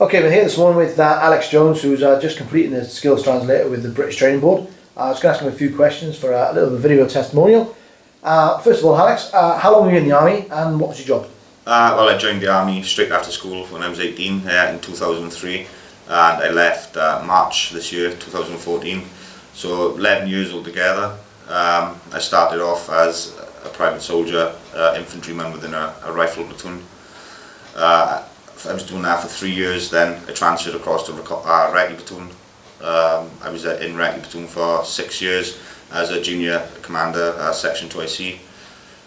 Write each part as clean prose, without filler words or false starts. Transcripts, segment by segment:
Okay, we're here this morning with Alex Jones, who's just completing the skills translator with the British Training Board. I was going to ask him a few questions for a little bit of a video testimonial. First of all, Alex, how long were you in the army and what was your job? Well, I joined the army straight after school when I was 18 in 2003, and I left March this year, 2014. So 11 years altogether. I started off as a private soldier, infantryman within a rifle platoon. I was doing that for 3 years, then I transferred across to recce platoon. I was in recce platoon for 6 years as a junior commander, section 2IC,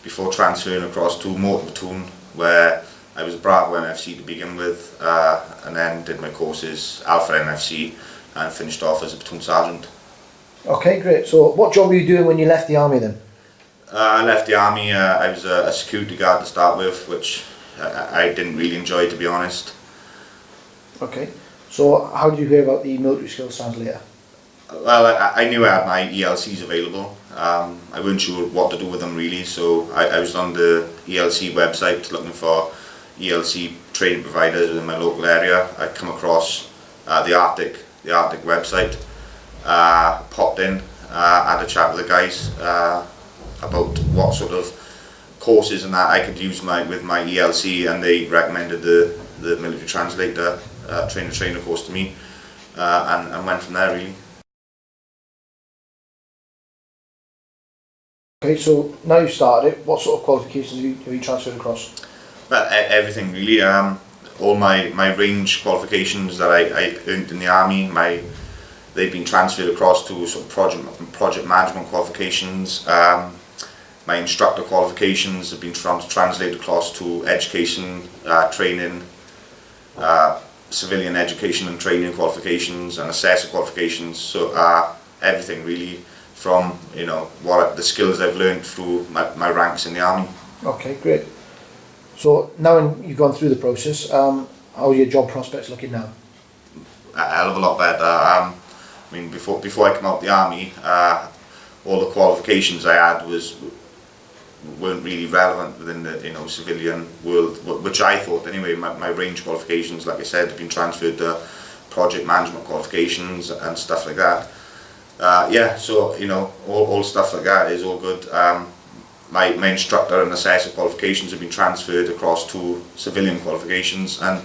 before transferring across to motor platoon, where I was a Bravo MFC to begin with, and then did my courses Alpha MFC and finished off as a platoon sergeant. Okay, great. So what job were you doing when you left the army then? I left the army, I was a security guard to start with, which I didn't really enjoy, to be honest. Okay, so how did you hear about the military skills translator? Well, I knew I had my ELCs available. I wasn't sure what to do with them really, so I was on the ELC website looking for ELC training providers within my local area. I come across the Arctic website, popped in, had a chat with the guys about what sort of courses and that I could use with my ELC, and they recommended the military translator trainer course to me, and went from there really. Okay, so now you've started it, what sort of qualifications have you transferred across? Well, everything really. All my range qualifications that I earned in the army, they've been transferred across to sort of project management qualifications. My instructor qualifications have been translated across to education, training, civilian education and training qualifications, and assessor qualifications. So everything really, from what the skills I've learned through my ranks in the army. Okay, great. So now you've gone through the process, how are your job prospects looking now? A hell of a lot better. I mean, before I came out the army, all the qualifications I had weren't really relevant within the civilian world, which I thought anyway. My range qualifications, like I said, have been transferred to project management qualifications and stuff like that. Yeah, so all stuff like that is all good. My instructor and assessor qualifications have been transferred across to civilian qualifications, and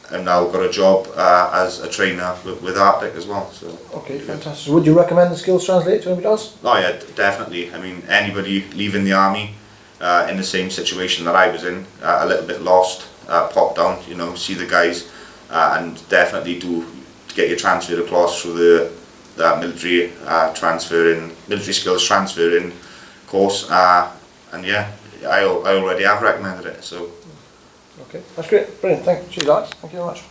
I've now got a job as a trainer with Arctic as well. So okay, fantastic. So would you recommend the skills translator to anybody else? Oh yeah, definitely. I mean, anybody leaving the army in the same situation that I was in, a little bit lost, pop down, see the guys, and definitely do get your transfer across through the military skills transferring course, and yeah, I already have recommended it. So okay, that's great, brilliant. Cheers, Alex. Thank you very much.